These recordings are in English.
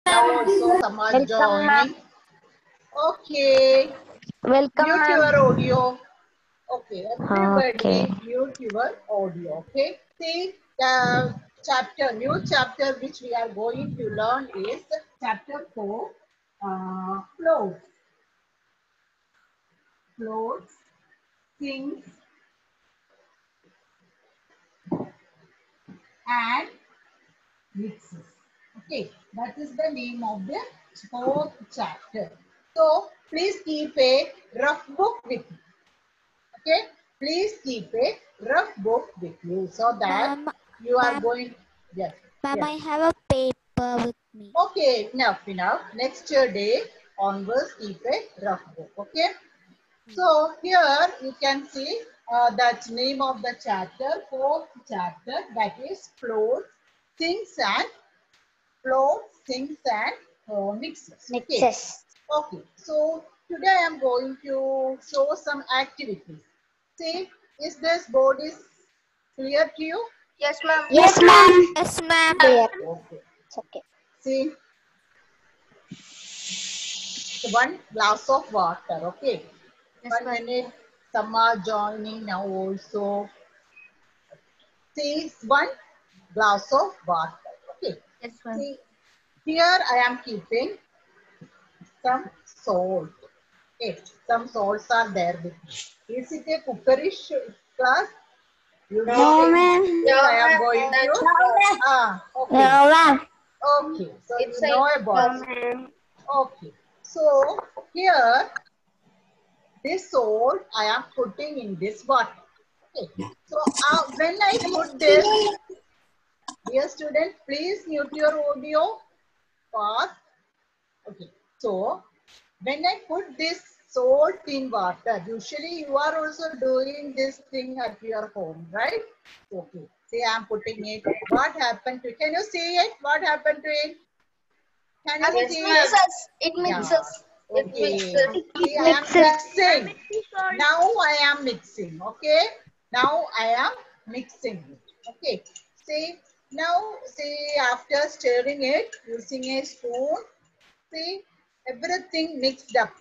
Now also some are joining. Okay. Welcome, Mute ma'am. your audio. Okay, everybody Okay. mute your audio. Okay. See the new chapter which we are going to learn is chapter 4. Floats. Floats, things, and mixes. Okay, that is the name of the fourth chapter. So please keep a rough book with you. Okay, please keep a rough book with you so that you are going. Yes. Ma'am, Yes. I have a paper with me. Okay, enough. Next day onwards, keep a rough book. Okay. So here you can see that name of the chapter, fourth chapter, that is floats, things and mixes. Okay. Mixes. Okay. So today I am going to show some activities. See, is this board is clear to you? Yes, ma'am. Yes, ma'am. Yes, ma'am. Clear. Okay. It's okay. See, one glass of water. Okay. Yes, 1 ma'am. minute. Some are joining now also. See, one glass of water. Okay. Yes, ma'am. See, here I am keeping some salt. Okay. Some salts are there with me. Is it a cookerish class? You No, know, ma'am. I am going to. Okay. No, ma'am. Okay. So you know about it. ma'am. Okay. So here, this salt I am putting in this water. Okay. So when I put this, dear student, please mute your audio. Pause. Okay. So when I put this salt in water, usually you are also doing this thing at your home, right? Okay. See, I am putting it. What happened to it? Can you see it? What happened to it? Can you see it? It mixes. It Okay. mixes. See, I am mixing. Now I am mixing. Okay. Now I am mixing it. Okay. See, now see, after stirring it using a spoon, see, everything mixed up.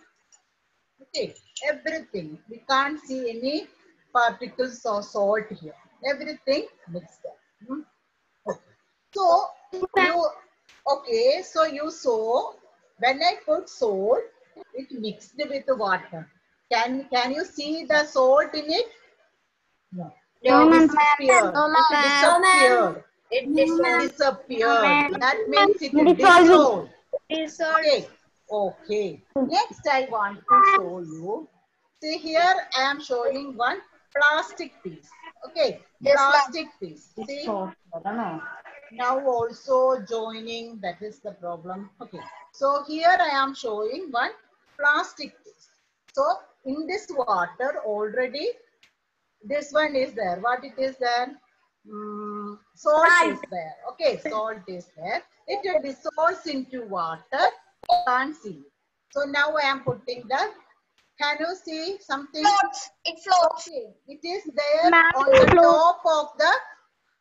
Okay. Everything. We can't see any particles or salt here. Everything mixed up. Okay. So you saw when I put salt, it mixed with the water. Can you see the salt in it? No. No, It ma'am. disappeared. No, It ma'am. disappeared. It It disappeared. That means it dissolving. dissolved. Okay. Okay. Next I want to show you. See here I am showing one plastic piece. Okay. Yes, ma'am. Plastic piece. See. Now also joining, that is the problem. Okay. So here I am showing one plastic piece. So in this water already this one is there. What it is there? Salt is there. Okay, salt is there. It dissolves into water. You can't see. So now I am putting the. Can you see something? It floats. Okay, it is there Ma'am, on the top of the.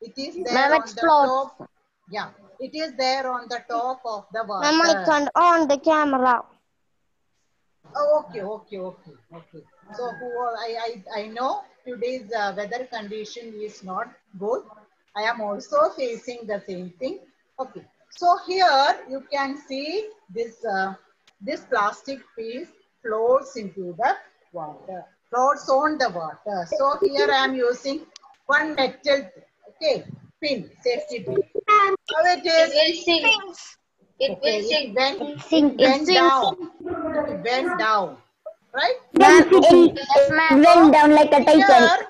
It is there Ma'am, on it the floats. top. Yeah, it is there on the top of the Ma'am, I water. can't on the camera. Oh, okay. So I know today's weather condition is not good. I am also facing the same thing. Okay. So here you can see this plastic piece floats into the water, floats on the water. So here I am using one metal, okay, pin, safety pin. How it is? It will Okay, sink. it went down. It went down, right? Density. Yes, ma'am. So Went down like a Titanic.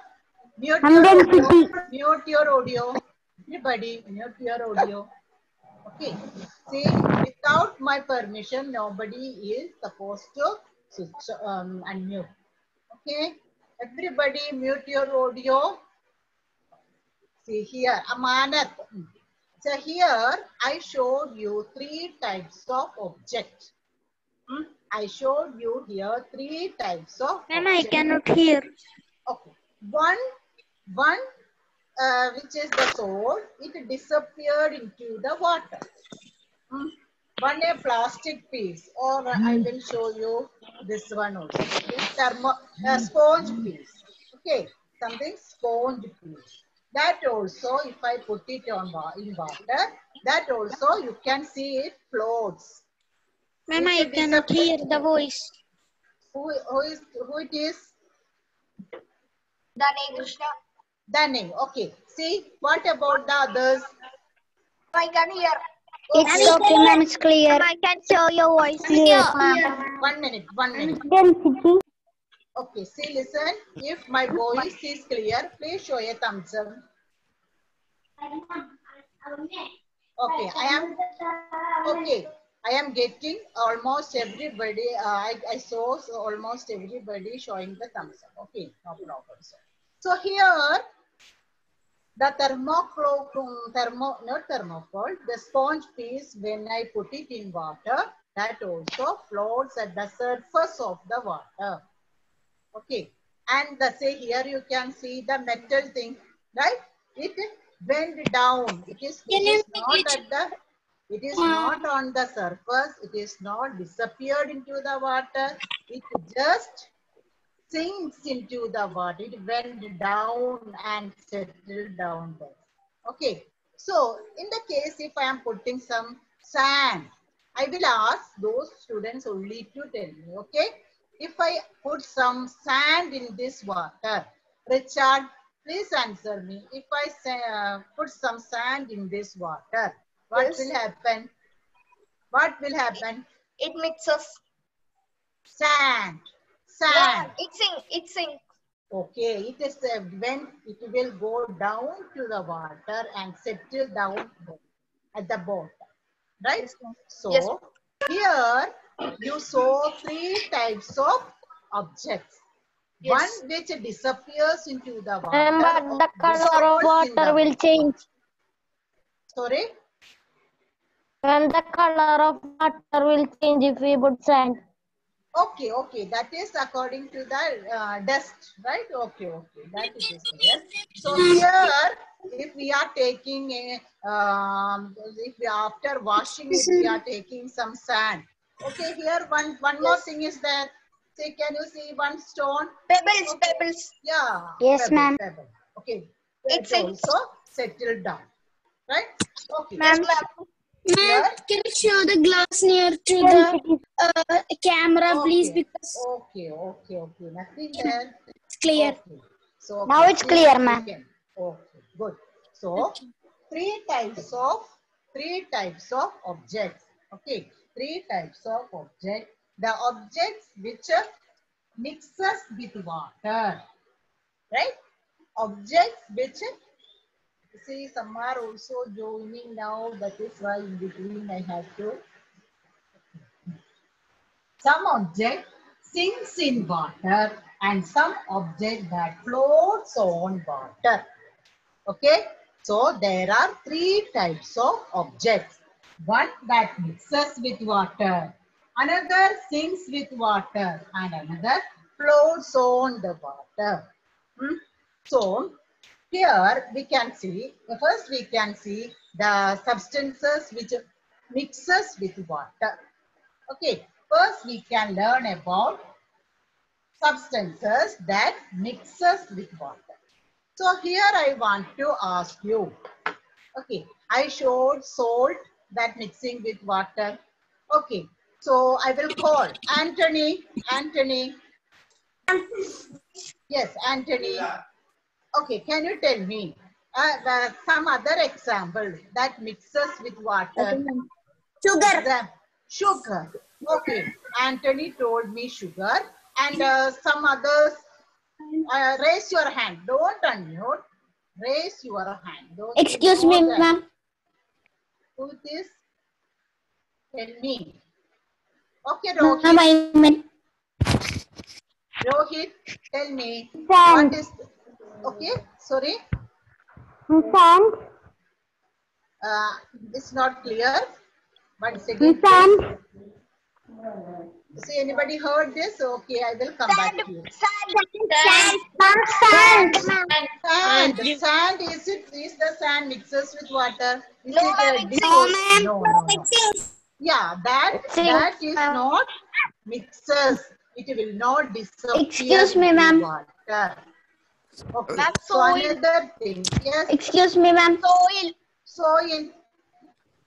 here, Density. mute your audio. Everybody, mute your audio. Okay. See, without my permission, nobody is supposed to switch unmute. Okay. Everybody, mute your audio. See here, Amanat. So here I showed you three types of objects. I showed you here three types of Ma'am, I objects. cannot hear. Okay. One which is the salt, it disappeared into the water. one a plastic piece, or I will show you this one also. Okay, sponge piece. Okay, something sponge piece. That also, if I put it in water, that also you can see it floats. Ma'am, I cannot hear the voice. Who it is? Dane Krishna. Dane. Okay. See, what about the others? I can hear. It's okay, ma'am. It's clear. I can hear your voice. Clear. 1 minute. 1 minute. Density. Okay. See, listen. If my voice is clear, please show a thumbs up. Okay. I am getting almost everybody. I saw almost everybody showing the thumbs up. Okay. No problem. So here, the the sponge piece, when I put it in water, that also floats at the surface of the water. Okay. And say here you can see the metal thing, right? It went down. It is not on the surface. It is not disappeared into the water. It just sinks into the water. It went down and settled down there. Okay. So in the case, if I am putting some sand, I will ask those students only to tell me. Okay. If I put some sand in this water, Richard, please answer me. If I say, put some sand in this water, what will happen? What will happen? It mixes. Sand. Yeah, it sinks. Okay, it is when it will go down to the water and settle down at the bottom, right? Yes, So yes. Here you saw 3 types of objects. Yes. One which disappears into the water. But the color of water will change. Sorry? And the color of water will change if we put sand. Okay. That is according to the dust, right? Okay. That is there. So here, if we are taking after washing it, we are taking some sand. Okay, here one more thing is there. See, can you see one stone? Pebbles. Yeah. Yes, ma'am. Pebble. Okay. It's also settled down, right? Okay. Ma'am, Here? can you show the glass near to the camera, please? Because Okay. Nothing there. it's clear. Okay. So Now it's clear, ma'am. Okay, good. So 3 types of objects. Okay, 3 types of objects. The objects which mixes with water, right? Objects which, see, some are also joining now. That is why in between I have to. Some object sinks in water and some object that floats on water. Okay. So there are 3 types of objects. One that mixes with water, another sinks with water, and another floats on the water. So here we can see, first we can see the substances which mixes with water. Okay, first we can learn about substances that mixes with water. So here I want to ask you, okay, I showed salt that mixing with water. Okay, so I will call Anthony. Yes, Anthony. Okay, can you tell me some other example that mixes with water? Sugar. Okay, Anthony told me sugar, and some others. Raise your hand. Don't unmute. Raise your hand. Don't Excuse me, ma'am. Who it is? Tell me. Okay, Rohit, tell me. Sand. What is? Okay, sorry. Sand. It's not clear. But second. Sand. See, anybody heard this? Okay, I will come back to you. Sand. Sand. Is the sand mixes with water? Is it No, no. Yeah, that is not mixes. It will not disappear Excuse me, into ma'am. water. Okay. Ma'am, So soil. another thing. Yes. Excuse me, ma'am. Soil. Soil.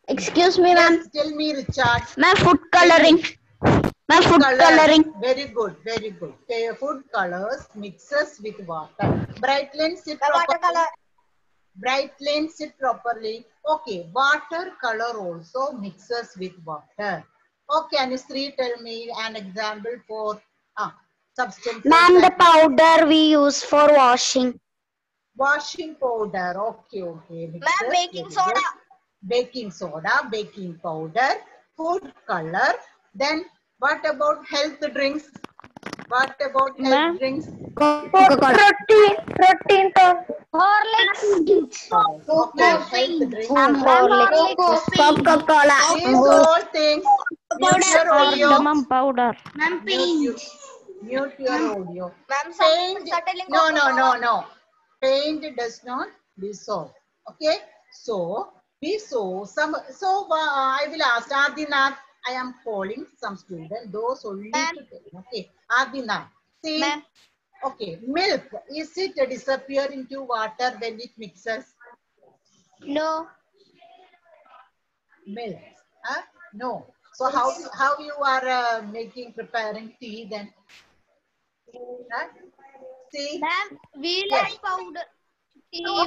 Excuse me, ma'am. Yes. Tell me, Richard. Ma'am, food Tell coloring. me. Ma'am, food Colors. coloring. Very good. Very good. Okay, food colors mixes with water. Brightline, sit properly. Brightline, sit properly. Okay. Water color also mixes with water. Okay, Anusri, tell me an example for substances. Ma'am, the that powder we use for washing. washing powder. Okay, okay. Ma'am, baking soda. Baking soda, baking powder, food color. Then what about health drinks? What about health drinks? Protein. Horlicks. Okay, health drinks. Horlicks. Coca-Cola. These all things. Mute your audio. Cardamom powder. Ma'am, Mute your audio. Ma'am, Paint. No. Paint does not dissolve. Okay. So we saw some. So I will ask Adinath. I am calling some students. Those only to tell. Okay. Adinath. See. Okay. Milk. Is it disappear into water when it mixes? No. Milk. Huh? No. So how you are preparing tea then? Huh? See? Ma'am, we Yes. like powder.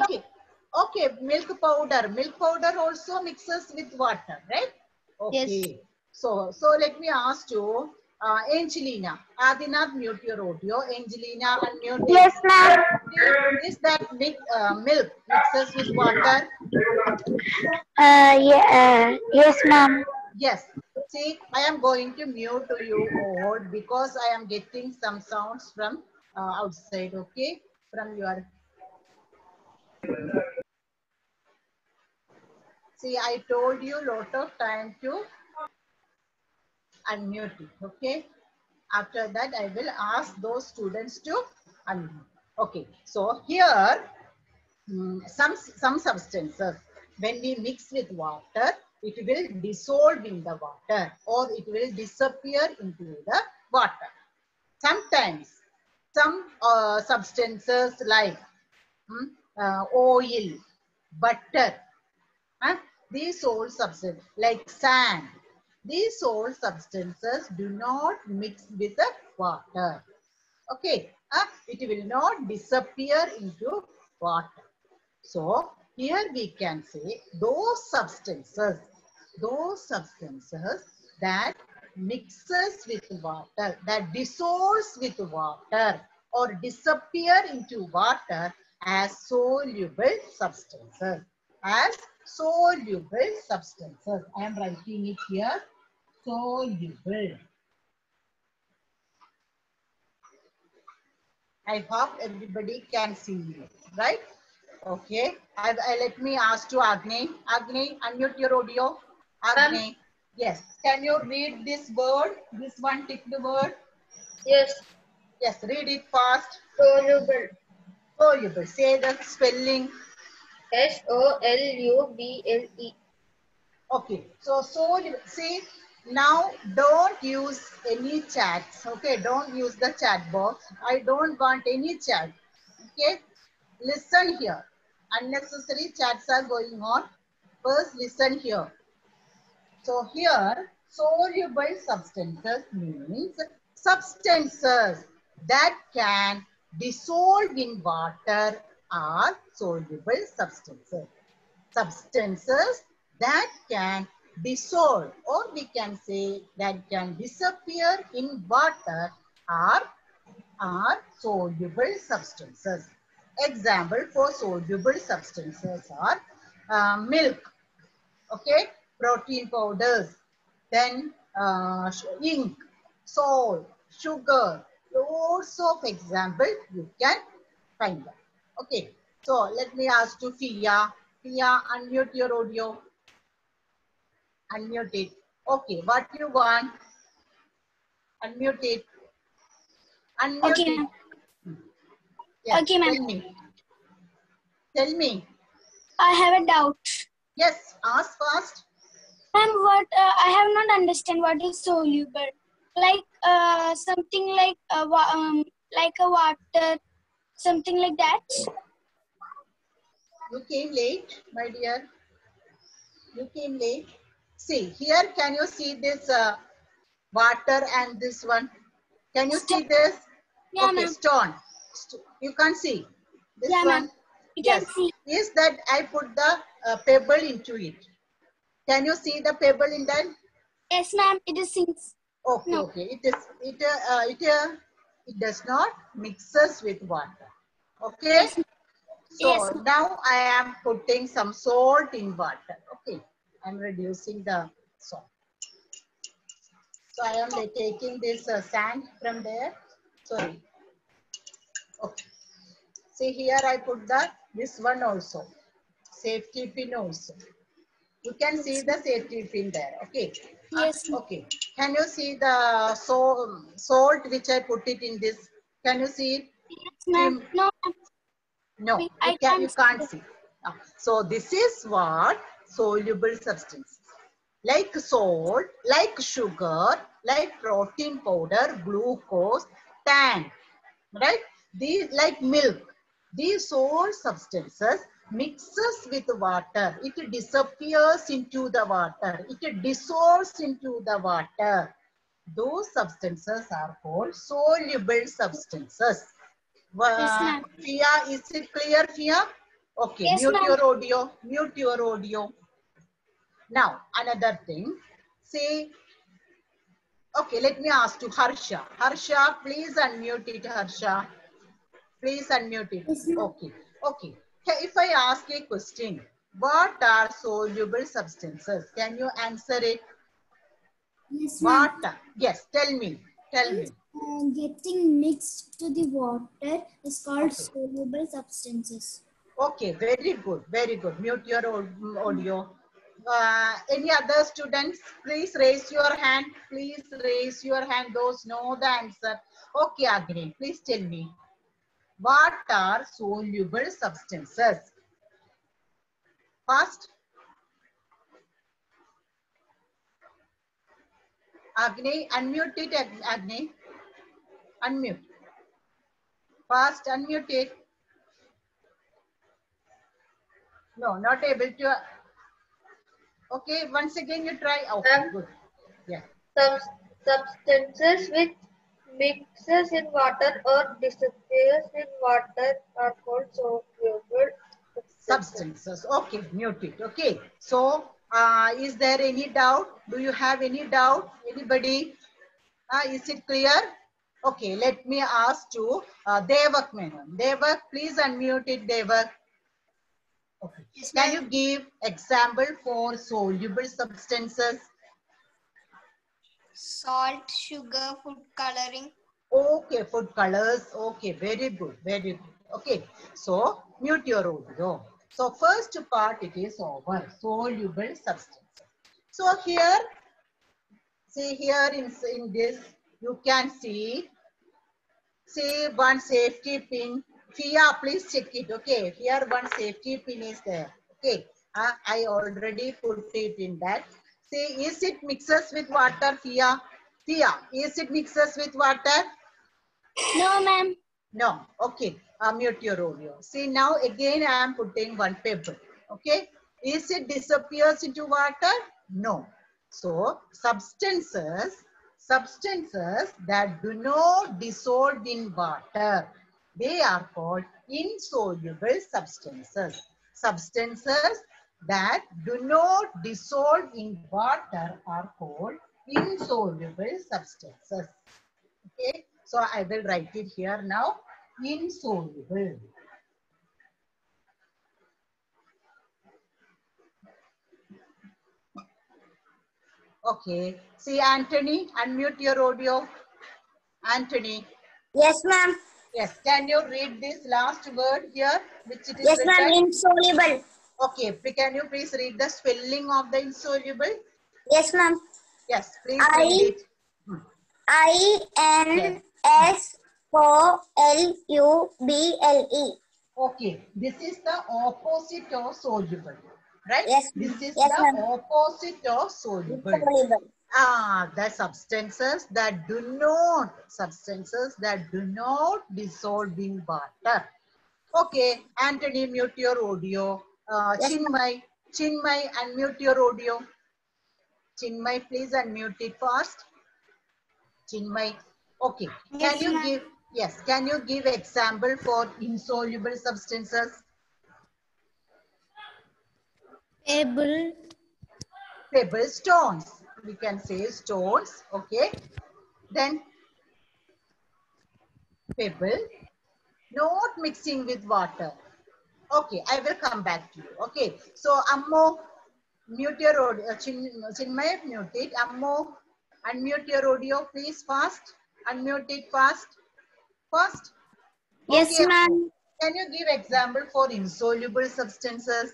Okay. Okay. Milk powder. Milk powder also mixes with water, right? Okay. Yes. So let me ask you, Angelina. Adinath, mute your audio. Angelina, unmute. Yes, ma'am. Is that milk mixes with water? Yes, ma'am. Yes. See, I am going to mute you all because I am getting some sounds from outside, okay? From your... See, I told you a lot of time to unmute it, okay? After that, I will ask those students to unmute. Okay, so here, some substances, when we mix with water, it will dissolve in the water or it will disappear into the water. Sometimes some substances like oil, butter, these all substances like sand, these all substances do not mix with the water. Okay, it will not disappear into water. So here we can say those substances that mixes with water, that dissolves with water or disappear into water as soluble substances. As soluble substances. I am writing it here. Soluble. I hope everybody can see it, right? Okay. Let me ask to Agni. Agni, unmute your audio. Agni. Yes. Can you read this word? This one ticked word? Yes. Yes. Read it fast. Soluble. Soluble. Say the spelling. SOLUBLE. Okay. So soluble. See, now don't use any chats. Okay. Don't use the chat box. I don't want any chat. Okay. Listen here. Unnecessary chats are going on. First, listen here. So here, soluble substances means substances that can dissolve in water are soluble substances. Substances that can dissolve, or we can say that can disappear in water are soluble substances. Example for soluble substances are milk, okay, protein powders, then ink, salt, sugar, loads of example you can find them. Okay, so let me ask to Fia. Fia, unmute your audio. Unmute it. Okay, what you want? Unmute it. Unmute Okay. it. Yes, Okay, ma'am. tell me. Tell me. I have a doubt. Yes, ask fast. Ma'am, what I have not understand what is soluble. Like something like like a water, something like that. You came late, my dear. You came late. See, here can you see this water and this one? Can you see this? Yeah, Okay, ma'am. stone. You can't see this Yeah, ma'am. one. You Yes. can see. Is that I put the pebble into it? Can you see the pebble in that? Yes, ma'am. It is sinks. Okay, No. okay. It does not mixes with water. Okay. Yes. So Yes. now I am putting some salt in water. Okay. I'm reducing the salt. So I am taking this sand from there. Sorry. Okay. See here I put this one also. Safety pin also. You can see the safety pin there. Okay. Yes. Okay. Can you see the salt which I put it in this? Can you see it? Yes, ma'am. No, ma'am. No, I you can't. can't see. So this is what soluble substances. Like salt, like sugar, like protein powder, glucose, tan, right? These like milk. These all substances mixes with water. It disappears into the water. It dissolves into the water. Those substances are called soluble substances. Yes, ma'am. Fia, is it clear, Fia? Okay, Yes, mute ma'am. your audio. Mute your audio. Now, another thing. Say, okay, let me ask you, Harsha. Harsha, please unmute it, Harsha. Please unmute it. Yes, ma'am. Okay, okay. If I ask a question, what are soluble substances? Can you answer it? Yes, ma'am. What? Yes, tell me. Tell me. Getting mixed to the water is called Okay. soluble substances. Okay, very good, very good. Mute your audio. Any other students, please raise your hand. Please raise your hand. Those know the answer. Okay, Agni, please tell me. What are soluble substances? First, Agni, unmute it, Agni. Unmute. First, unmute it. No, not able to. Okay, once again you try. Okay, good. Yeah. Some substances which mixes in water or disappears in water are called soluble substances. Substances. Okay, mute it. Okay. So, is there any doubt? Do you have any doubt? Anybody? Is it clear? Okay, let me ask you, Devak Menon. Devak, please unmute it, Devak. Okay. Yes, Can you give example for soluble substances? Salt, sugar, food coloring. Okay, food colors. Okay, very good, very good. Okay, so mute your audio. So first part it is over, soluble substances. So here, see here in this, you can see one safety pin. Fia, please check it. Okay, here one safety pin is there. Okay, I already put it in that. See, is it mixes with water, Fia? Fia, is it mixes with water? No, ma'am. No, okay. Mute your audio. See now again I am putting one pebble. Okay. Is it disappears into water? No. So substances that do not dissolve in water, they are called insoluble substances. Substances that do not dissolve in water are called insoluble substances. Okay, so I will write it here now. Insoluble. Okay. See, Anthony, unmute your audio. Anthony. Yes, ma'am. Yes. Can you read this last word here, which it is Yes, ma'am. written? Insoluble. Okay. Can you please read the spelling of the insoluble? Yes, ma'am. Yes. Please read it. INSOLUBLE. Okay. This is the opposite of soluble. right? Yes. This is Yes, the ma'am. opposite of soluble. The substances that do not dissolve in water. Okay, Anthony, mute your audio. Yes, Chinmay, unmute your audio. Chinmay, please unmute it fast. Chinmay, okay. Can Yes, you ma'am. give, yes, can you give example for insoluble substances? Able. Pebble, stones. We can say stones, okay. Then pebble, not mixing with water. Okay, I will come back to you. Okay, so Ammo, mute your audio. Chinmay, mute it. Ammo, unmute your audio, please, fast. Unmute it fast. Fast. Yes, Okay, Ammo. ma'am. Can you give example for insoluble substances?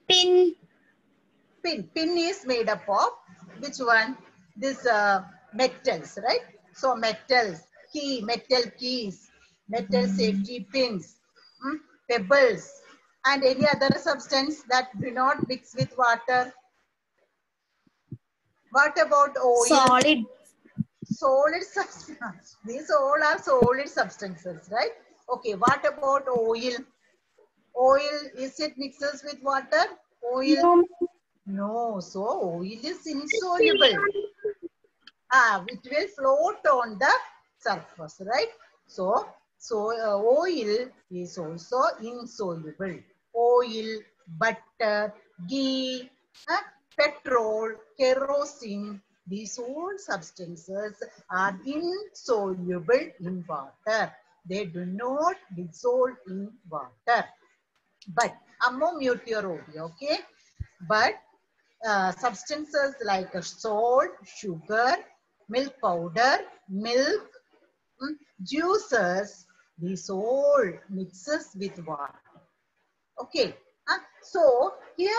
Pin. Pin is made up of which one? This metals, right? So metals, metal keys, metal safety pins, pebbles, and any other substance that do not mix with water. What about oil? Solid. Solid substance. These all are solid substances, right? Okay, what about oil? Oil, is it mixes with water? Oil? No. No, so oil is insoluble. It will float on the surface, right? So oil is also insoluble. Oil, butter, ghee, petrol, kerosene, these all substances are insoluble in water. They do not dissolve in water. But Ammo, mute your audio, okay? But substances like salt, sugar, milk powder, milk, juices, these all mixes with water. Okay. So here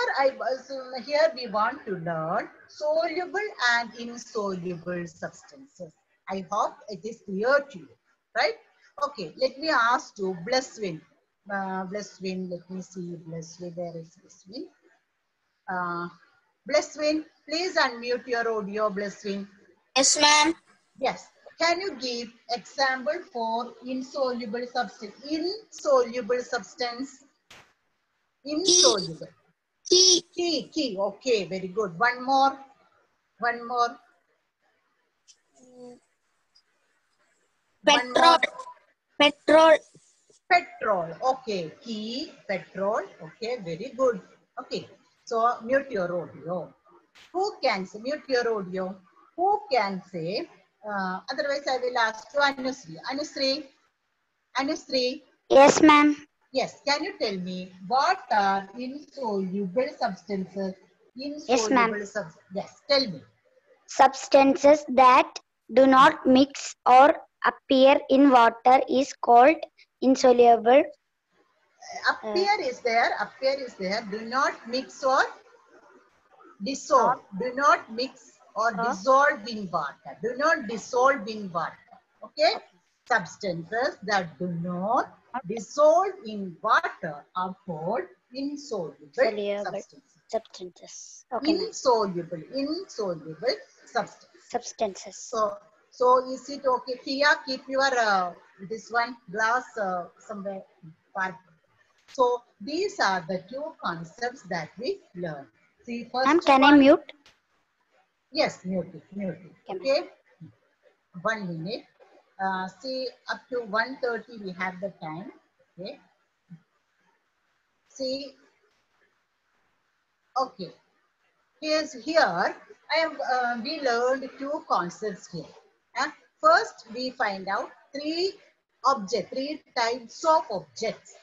we want to learn soluble and insoluble substances. I hope it is clear to you, right? Okay, let me ask you, Blesswin. Blesswin, let me see, Blesswin, there is Blesswin. Blesswin, please unmute your audio, Blesswin. Yes, ma'am. Yes. Can you give example for insoluble substance? Insoluble substance. Insoluble. Key. Key. Okay, very good. One more. One more. One Petrol. more. Petrol. Petrol. Okay. Key, petrol. Okay, very good. Okay. So mute your audio. Who can say, mute your audio. Who can say, otherwise I will ask to Anusri. Anusri. Yes, ma'am. Yes, can you tell me what are insoluble substances? Yes, ma'am. Yes, tell me. Substances that do not mix or appear in water is called insoluble. Appear is there. Do not mix or dissolve. Do not mix or dissolve in water. Do not dissolve in water. Okay? Substances that do not dissolve in water are called insoluble substances. Okay, insoluble substances. So is it okay? Tia, keep your this one glass somewhere far. So these are the two concepts that we learn. See, first ma'am, can one. I mute? Yes, mute it. Okay. 1 minute. See, up to 1:30 we have the time. Okay. See. Okay. Here we learned two concepts here. First, we find out three types of objects.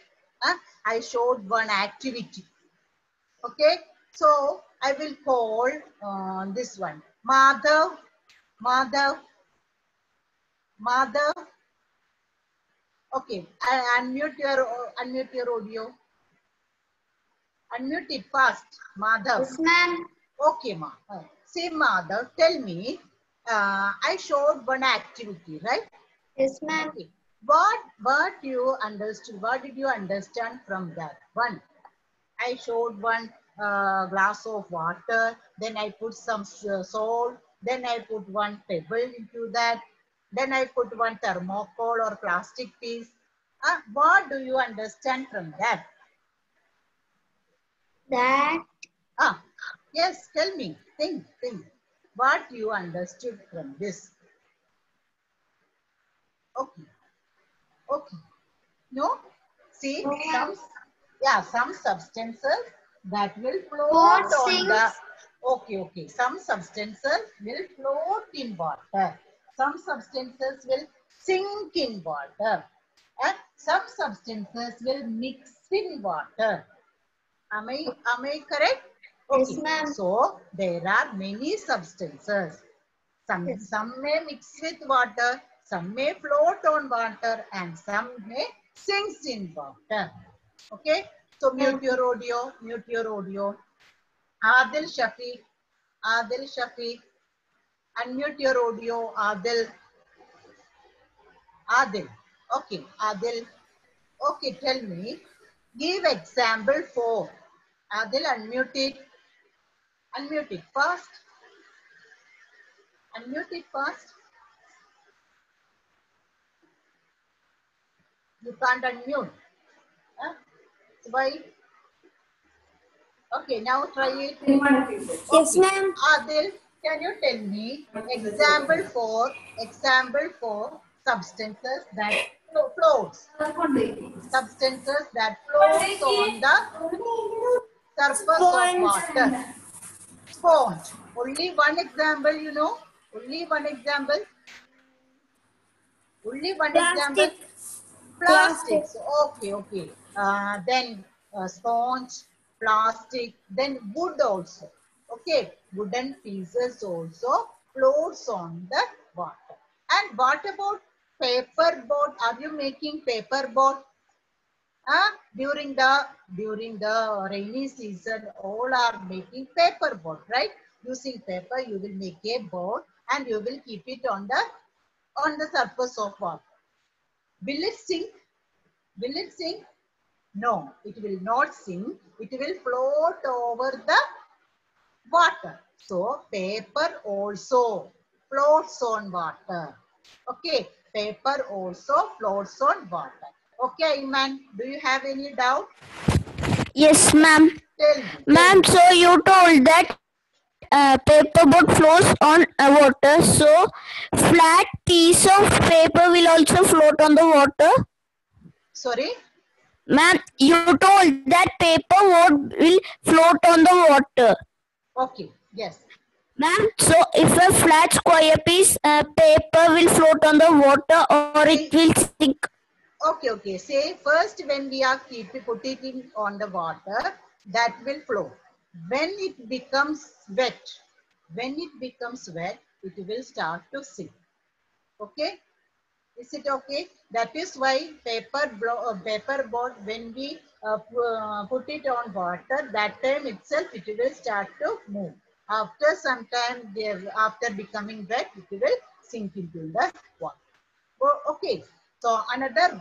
I showed one activity. Okay, so I will call this one Madhav. Okay, unmute your audio. Unmute it fast, Madhav. Yes, ma'am. Okay, ma. Say, Madhav, tell me. I showed one activity, right? Yes, ma'am. Okay. What you understood? What did you understand from that one? I showed one glass of water, then I put some salt, then I put one pebble into that, then I put one thermocol or plastic piece. What do you understand from that? That Yes, tell me, think. What you understood from this? Okay. No? See, some substances that will float What on the, sinks? okay. Some substances will float in water. Some substances will sink in water. And some substances will mix in water. Am I correct? Okay. Yes, ma'am. So there are many substances. Some may mix with water, some may float on water, and some may sink in water. Okay. So mute your audio. Adil Shafiq. Unmute your audio. Adil. Okay, Adil. Okay, tell me. Give example 4. Adil, unmute it. Unmute it fast. You can't unmute. Huh? Why? Okay, now try it. Yes, Okay. ma'am. Adil, can you tell me example for substances that floats? Substances that floats on the surface of water. Sponge. Only one example, you know. Only one example. Plastic. Plastics. Okay. Then sponge, plastic, then wood also. Okay, wooden pieces also floats on the water. And what about paper boat? Are you making paper boat? During the rainy season, all are making paper boat, right? Using paper, you will make a boat and you will keep it on the surface of water. Will it sink? No, it will not sink. It will float over the water. So paper also floats on water. Okay, paper also floats on water. Okay, Iman, do you have any doubt? Yes, ma'am. Tell me. Ma'am, so you told that paper boat floats on water. So flat piece of paper will also float on the water. Sorry? Ma'am, you told that paper boat will float on the water. Okay, yes. Ma'am, so if a flat square piece paper will float on the water or it will sink. Okay. Say first when we are put it in on the water, that will float. When it becomes wet, it will start to sink. Okay? Is it okay? That is why paper board, when we put it on water, that time itself it will start to move. After some time, after becoming wet, it will sink into the water. Okay. So another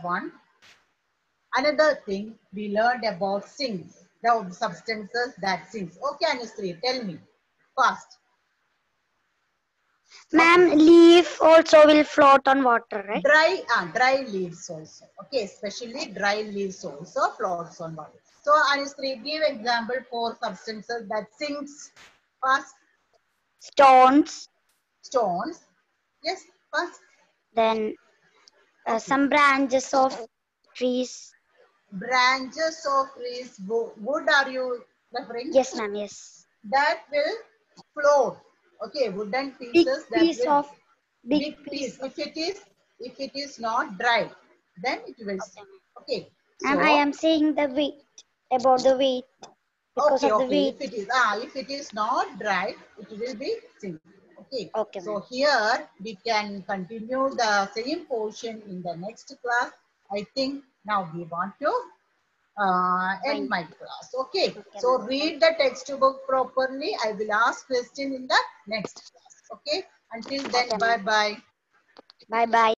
thing we learned about sinks, the substances that sinks. Okay, Anusri, tell me fast. Ma'am, leaf also will float on water, right? Dry leaves also. Okay, especially dry leaves also floats on water. So, Anusri, give example for substances that sinks fast. Stones. Yes, fast. Then some branches of trees. Branches of trees. Wood are you referring? Yes, ma'am. Yes. That will float. Okay, wooden pieces. Big piece. If it is not dry, then it will sink. Okay. Ma'am, I am saying the weight, about the weight. Because of the weight. If it is not dry, it will be sink. Okay. Okay, so here we can continue the same portion in the next class. I think now we want to end my class. Okay. So read the textbook properly. I will ask question in the next class. Okay. Until then, bye-bye. Bye-bye.